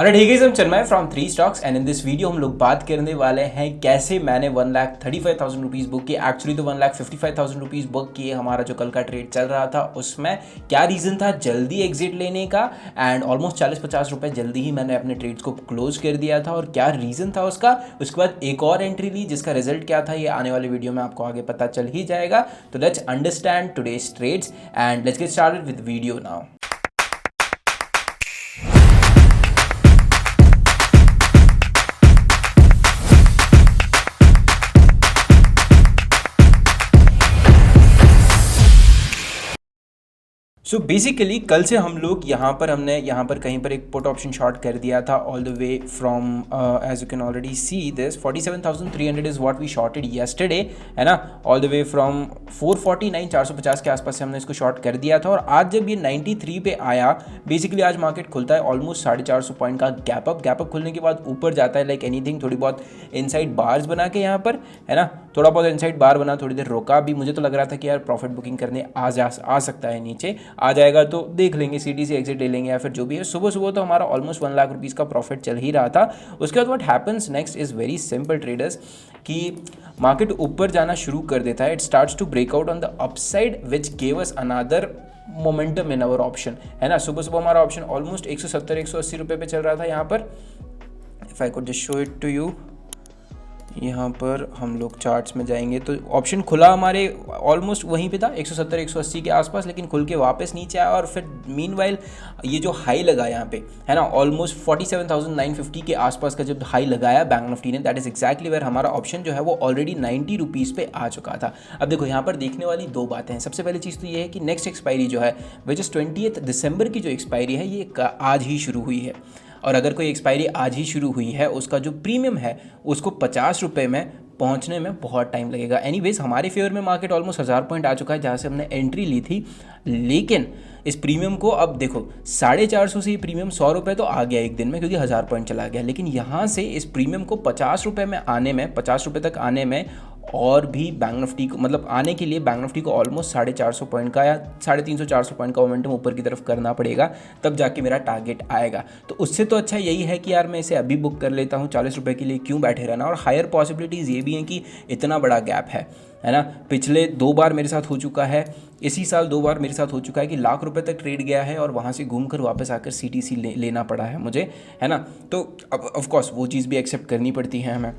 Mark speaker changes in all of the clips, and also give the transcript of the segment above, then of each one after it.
Speaker 1: और ठीक है, हम Chinmay from three stocks and in this video हम लोग बात करने वाले हैं कैसे मैंने 1,35,000 रुपीज़ बुक किए। एक्चुअली तो 1,55,000 रुपीज़ बुक किए। हमारा जो कल का ट्रेड चल रहा था उसमें क्या रीज़न था जल्दी एग्जिट लेने का, एंड ऑलमोस्ट 40-50 रुपये जल्दी ही मैंने अपने ट्रेड्स को क्लोज कर दिया था। और क्या रीज़न था उसका, उसके बाद एक और एंट्री ली जिसका रिजल्ट क्या था ये आने वाले वीडियो में आपको आगे पता चल ही जाएगा। तो let's understand today's trades and let's get started with video now. So basically कल से हम लोग हमने यहाँ पर कहीं पर एक पुट ऑप्शन शॉर्ट कर दिया था all the way from as you can already see this 47,300 is what we shorted yesterday, है ना। ऑल द वे फ्रॉम 449 के आसपास से हमने इसको शॉर्ट कर दिया था। और आज जब ये 93 पे आया, बेसिकली आज मार्केट खुलता है ऑलमोस्ट 450 पॉइंट का गैप अप खुलने के बाद ऊपर जाता है लाइक एनीथिंग, थोड़ी बहुत इनसाइड बार्स बना के यहाँ पर, है ना, थोड़ा बहुत इनसाइड बार बना, थोड़ी देर रोका भी। मुझे तो लग रहा था कि यार प्रॉफिट बुकिंग करने आ सकता है, नीचे आ जाएगा तो देख लेंगे, सीटी से एग्जिट ले लेंगे या फिर जो भी है। सुबह सुबह तो हमारा ऑलमोस्ट 1 लाख रुपीज़ का प्रॉफिट चल ही रहा था। उसके बाद what happens next is very simple traders, कि मार्केट ऊपर जाना शुरू कर देता है। It starts to breakout on the upside which gave us another momentum in our option, है ना। सुबह सुबह हमारा ऑप्शन ऑलमोस्ट 170-180 रुपये पे चल रहा था यहाँ पर। If I could just show it to you, यहाँ पर हम लोग चार्ट्स में जाएंगे तो ऑप्शन खुला हमारे ऑलमोस्ट वहीं पे था 170-180 के आसपास, लेकिन खुल के वापस नीचे आया। और फिर मीनवाइल ये जो हाई लगा यहाँ पे, है ना, ऑलमोस्ट 47,950 के आसपास का जब हाई लगाया बैंक निफ्टी ने, दैट इज़ एक्जैक्टली वेयर हमारा ऑप्शन जो है वो ऑलरेडी 90 रुपीज़ पे आ चुका था। अब देखो यहाँ पर देखने वाली दो बातें हैं। सबसे पहली चीज़ तो ये है कि नेक्स्ट एक्सपायरी जो है विच इज़ 20 दिसंबर की जो एक्सपायरी है ये आज ही शुरू हुई है। और अगर कोई एक्सपायरी आज ही शुरू हुई है, उसका जो प्रीमियम है उसको 50 रुपये में पहुंचने में बहुत टाइम लगेगा। एनीवेज हमारे फेवर में मार्केट ऑलमोस्ट 1000 पॉइंट आ चुका है जहाँ से हमने एंट्री ली थी। लेकिन इस प्रीमियम को अब देखो 450 से ये प्रीमियम 100 रुपये तो आ गया एक दिन में, क्योंकि 1000 पॉइंट चला गया। लेकिन यहाँ से इस प्रीमियम को 50 रुपये में आने में, 50 रुपये तक आने में और भी बैंक निफ्टी को, मतलब आने के लिए बैंक निफ्टी को ऑलमोस्ट 450 पॉइंट का या 350-400 पॉइंट का मोमेंटम ऊपर की तरफ करना पड़ेगा, तब जाके मेरा टारगेट आएगा। तो उससे तो अच्छा यही है कि यार मैं इसे अभी बुक कर लेता हूँ, 40 रुपये के लिए क्यों बैठे रहना। और हायर पॉसिबिलिटीज़ ये भी हैं कि इतना बड़ा गैप है ना। पिछले 2 बार मेरे साथ हो चुका है, इसी साल 2 बार मेरे साथ हो चुका है कि लाख रुपए तक ट्रेड गया है और वहाँ से घूमकर वापस आकर सीटीसी लेना पड़ा है मुझे, है ना। तो अब ऑफ कोर्स वो चीज़ भी एक्सेप्ट करनी पड़ती है हमें,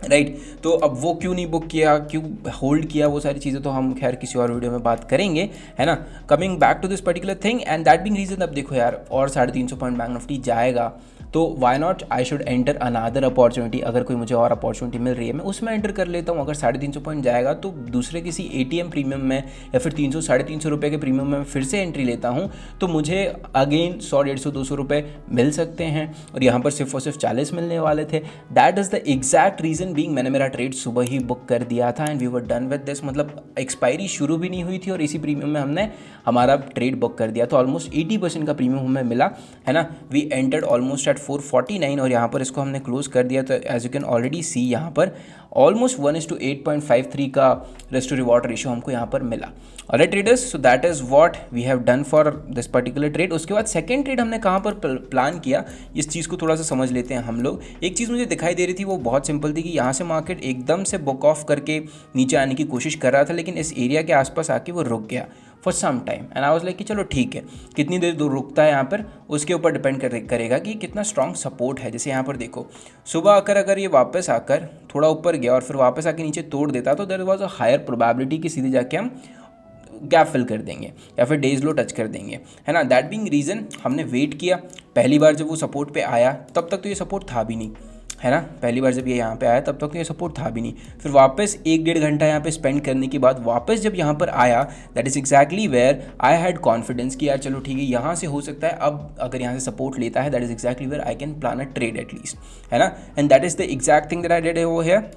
Speaker 1: राइट। तो अब वो क्यों नहीं बुक किया, क्यों होल्ड किया, वो सारी चीज़ें तो हम खैर किसी और वीडियो में बात करेंगे, है ना। Coming back to this particular thing and that being reason, अब देखो यार और 350 पॉइंट बैंक निफ्टी जाएगा तो why not I should enter another opportunity. अगर कोई मुझे और अपॉर्चुनिटी मिल रही है मैं उसमें एंटर कर लेता हूँ। अगर 350 पॉइंट जाएगा तो दूसरे किसी एटीएम प्रीमियम में या फिर 300-350 रुपये के प्रीमियम में फिर से एंट्री लेता हूँ तो मुझे अगेन 100-150-200 रुपये मिल सकते हैं। और यहाँ पर सिर्फ और सिर्फ 40 मिलने वाले थे। That is the exact reason being मैंने मेरा ट्रेड सुबह ही बुक कर दिया था and we were done with this. मतलब एक्सपायरी शुरू भी नहीं हुई थी और इसी प्रीमियम में हमने हमारा ट्रेड बुक कर दिया। तो ऑलमोस्ट 80% का प्रीमियम हमें मिला, है ना। वी एंटर्ड ऑलमोस्ट एट 449 और यहाँ पर इसको हमने क्लोज कर दिया। तो एज यू कैन ऑलरेडी सी यहाँ पर ऑलमोस्ट 1:8.53 का रिस्क टू रिवॉर्ड रेशियो हमको यहाँ पर मिला। Alright traders, so that is what we have done for this particular trade. उसके बाद सेकंड ट्रेड हमने कहाँ पर प्लान किया, इस चीज़ को थोड़ा सा समझ लेते हैं हम लोग। एक चीज़ मुझे दिखाई दे रही थी वो बहुत सिंपल थी कि यहाँ से मार्केट एकदम से बुक ऑफ करके नीचे आने की कोशिश कर रहा था, लेकिन इस एरिया के आसपास आके वो रुक गया for some time and I was like कि चलो ठीक है, कितनी देर दूर रुकता है यहाँ पर उसके ऊपर डिपेंड करेगा कि कितना स्ट्रॉन्ग सपोर्ट है। जैसे यहाँ पर देखो सुबह आकर अगर ये वापस आकर थोड़ा ऊपर गया और फिर वापस आके नीचे तोड़ देता तो there was a higher probability कि सीधे जाके हम गैप फिल कर देंगे या फिर डेज लो टच कर देंगे, है ना। दैट बीइंग रीज़न हमने वेट किया। पहली बार जब वो सपोर्ट पे आया तब तक तो ये सपोर्ट था भी नहीं, है ना। पहली बार जब ये यहाँ पे आया तब तक तो ये सपोर्ट था भी नहीं। फिर वापस 1-1.5 घंटा यहाँ पे स्पेंड करने के बाद वापस जब यहाँ पर आया, that is exactly where I had confidence कि यार चलो ठीक है यहाँ से हो सकता है। अब अगर यहाँ से सपोर्ट लेता है that is exactly where I can plan a trade at least, है ना। And that is the exact thing that I did over here.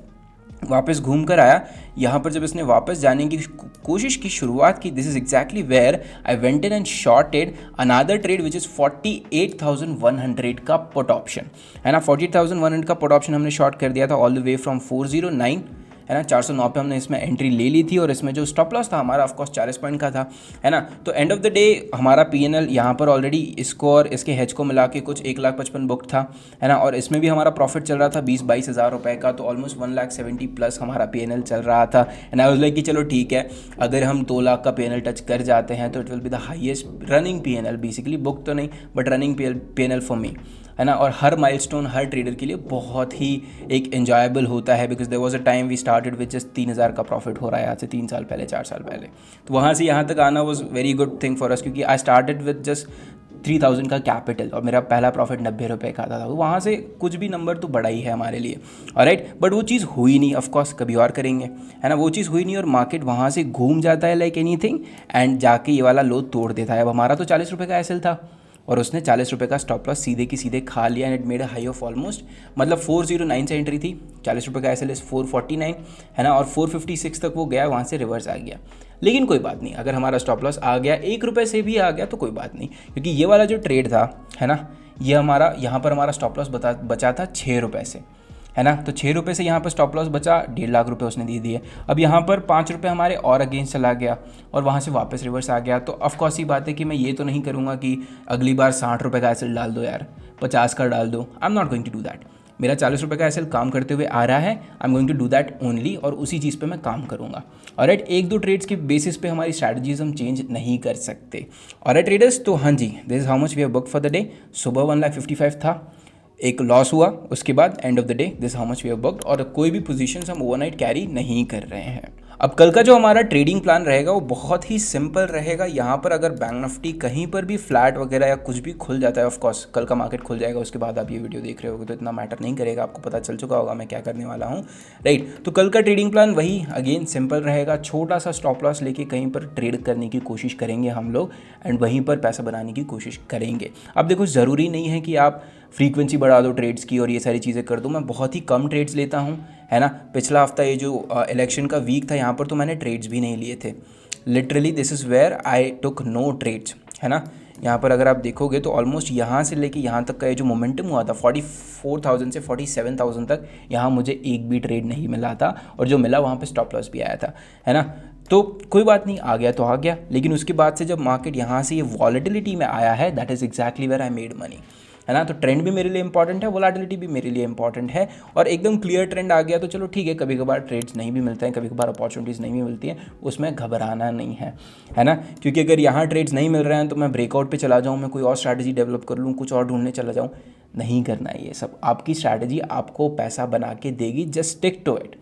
Speaker 1: वापस घूम कर आया यहाँ पर, जब इसने वापस जाने की कोशिश की, शुरुआत की, this is exactly where I went in and shorted another trade which is 48,100 का पुट ऑप्शन, है ना। 48,100 का पुट ऑप्शन हमने शॉर्ट कर दिया था ऑल द वे फ्रॉम 409 है ना। 409 पे हमने इसमें एंट्री ले ली थी और इसमें जो स्टॉप लॉस था हमारा ऑफकोर्स 40 पॉइंट का था, है ना। तो एंड ऑफ द डे हमारा PNL यहाँ पर ऑलरेडी इसको और इसके हेज को मिला के कुछ 1,55,000 बुक था, है ना। और इसमें भी हमारा प्रॉफिट चल रहा था 20-22 हज़ार रुपये का, तो ऑलमोस्ट 1,70,000 प्लस हमारा PNL चल रहा था। एंड आई वाज लाइक कि चलो ठीक है, अगर हम 2 लाख का PNL टच कर जाते हैं तो it will be the highest running PNL, basically book तो नहीं but running PNL for me, है ना। और हर माइलस्टोन हर ट्रेडर के लिए बहुत ही एक एन्जॉयबल होता है, because there was a time we started with just 3,000 का प्रॉफिट हो रहा है आज से 3 साल पहले 4 साल पहले। तो वहाँ से यहाँ तक आना was very good thing for us, क्योंकि आई स्टार्टेड विद जस्ट 3,000 का कैपिटल और मेरा पहला प्रॉफिट 90 रुपये का था। तो वहाँ से कुछ भी नंबर तो बड़ा ही है हमारे लिए, ऑलराइट। बट वो चीज़ हुई नहीं, ऑफकोर्स कभी और करेंगे, है ना। वो चीज़ हुई नहीं और मार्केट वहाँ से घूम जाता है लाइक एनीथिंग एंड जाके ये वाला लो तोड़ देता है। अब हमारा तो 40 रुपये का एसएल था और उसने 40 रुपये का स्टॉप लॉस सीधे की सीधे खा लिया and it made a high of almost, मतलब 409 से एंट्री थी, 40 रुपये का एसएल इज 449, है ना। और 456 तक वो गया, वहाँ से रिवर्स आ गया। लेकिन कोई बात नहीं, अगर हमारा स्टॉप लॉस आ गया 1 रुपये से भी आ गया तो कोई बात नहीं, क्योंकि ये वाला जो ट्रेड था, है ना, ये हमारा यहाँ पर हमारा स्टॉप लॉस बचा था 6 रुपये से, है ना। तो 6 रुपये से यहाँ पर स्टॉप लॉस बचा, 1.5 लाख रुपए उसने दे दिए। अब यहाँ पर 5 रुपये हमारे और अगेंस्ट चला गया और वहाँ से वापस रिवर्स आ गया। तो ऑफकोर्स ही बात है कि मैं ये तो नहीं करूँगा कि अगली बार 60 रुपये का एसएल डाल दो यार, 50 का डाल दो। I am not going to do that. मेरा 40 रुपये का एसएल काम करते हुए आ रहा है, I am going to do that only, और उसी चीज़ पे मैं काम करूँगा। और राइट, 1-2 ट्रेड्स के बेसिस पे हमारी स्ट्रैटेजीज हम चेंज नहीं कर सकते। और राइट ट्रेडर्स, तो हाँ जी, this is how much we have booked for the day. सुबह 1,55,000 था, एक लॉस हुआ, उसके बाद end of the day this how much we have booked, और कोई भी पोजीशंस हम ओवरनाइट कैरी नहीं कर रहे हैं। अब कल का जो हमारा ट्रेडिंग प्लान रहेगा वो बहुत ही सिंपल रहेगा। यहाँ पर अगर बैंक निफ्टी कहीं पर भी फ्लैट वगैरह या कुछ भी खुल जाता है, ऑफकोर्स कल का मार्केट खुल जाएगा, उसके बाद आप ये वीडियो देख रहे होगे तो इतना मैटर नहीं करेगा, आपको पता चल चुका होगा मैं क्या करने वाला हूँ, राइट। तो कल का ट्रेडिंग प्लान वही अगेन सिंपल रहेगा, छोटा सा स्टॉप लॉस लेके कहीं पर ट्रेड करने की कोशिश करेंगे हम लोग एंड वहीं पर पैसा बनाने की कोशिश करेंगे। अब देखो, ज़रूरी नहीं है कि आप फ्रीक्वेंसी बढ़ा दो ट्रेड्स की और ये सारी चीज़ें कर दो। मैं बहुत ही कम ट्रेड्स लेता हूँ, है ना। पिछला हफ्ता ये जो इलेक्शन का वीक था, यहाँ पर तो मैंने ट्रेड्स भी नहीं लिए थे। Literally this is where I took no trades, है ना। यहाँ पर अगर आप देखोगे तो ऑलमोस्ट यहाँ से लेके यहाँ तक का ये जो मोमेंटम हुआ था 44,000 से 47,000 तक, यहाँ मुझे एक भी ट्रेड नहीं मिला था, और जो मिला वहाँ पे स्टॉप लॉस भी आया था, है ना। तो कोई बात नहीं, आ गया तो आ गया। लेकिन उसके बाद से जब मार्केट यहाँ से ये वॉलेटिलिटी में आया है, that is exactly where I made money, है ना। तो ट्रेंड भी मेरे लिए इंपॉर्टेंट है, वोलेटिलिटी भी मेरे लिए इंपॉर्टेंट है, और एकदम क्लियर ट्रेंड आ गया तो चलो ठीक है, कभी कभार ट्रेड्स नहीं भी मिलते हैं, कभी कभार अपॉर्चुनिटीज़ नहीं भी मिलती हैं, उसमें घबराना नहीं है ना। क्योंकि अगर यहाँ ट्रेड्स नहीं मिल रहे हैं तो मैं ब्रेकआउट पे चला जाऊँ, मैं कोई और स्ट्रैटेजी डेवलप कर लूँ, कुछ और ढूंढने चला जाऊँ, नहीं करना है ये सब। आपकी स्ट्रैटेजी आपको पैसा बना के देगी, जस्ट स्टिक टू इट।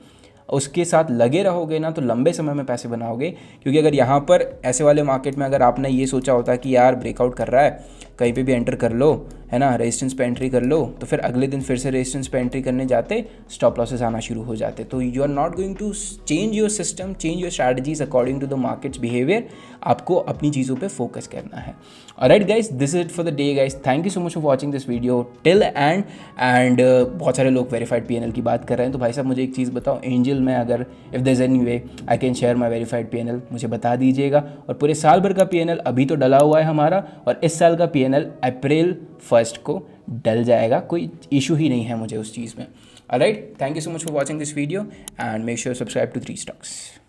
Speaker 1: उसके साथ लगे रहोगे ना तो लंबे समय में पैसे बनाओगे। क्योंकि अगर यहाँ पर ऐसे वाले मार्केट में अगर आपने ये सोचा होता कि यार ब्रेकआउट कर रहा है, कहीं पे भी एंटर कर लो, है ना, रेजिस्टेंस पे एंट्री कर लो, तो फिर अगले दिन फिर से रेजिस्टेंस पे एंट्री करने जाते, स्टॉप लॉसेस आना शुरू हो जाते। तो you are not going to change your system, change your strategies according to the markets behaviour. आपको अपनी चीज़ों पे फोकस करना है। Alright guys, this is it for the day guys. Thank you so much for watching this video till end बहुत सारे लोग verified PNL की बात कर रहे हैं, तो भाई साहब मुझे एक चीज़ बताओ, एंजल में अगर if there is any way I can share my verified PNL, मुझे बता दीजिएगा। और पूरे साल भर का PNL अभी तो डला हुआ है हमारा, और इस साल का PNL अप्रैल 1 को डल जाएगा, कोई इशू ही नहीं है मुझे उस चीज़ में। Alright, thank you so much for watching this video and make sure subscribe to 3 Stocks।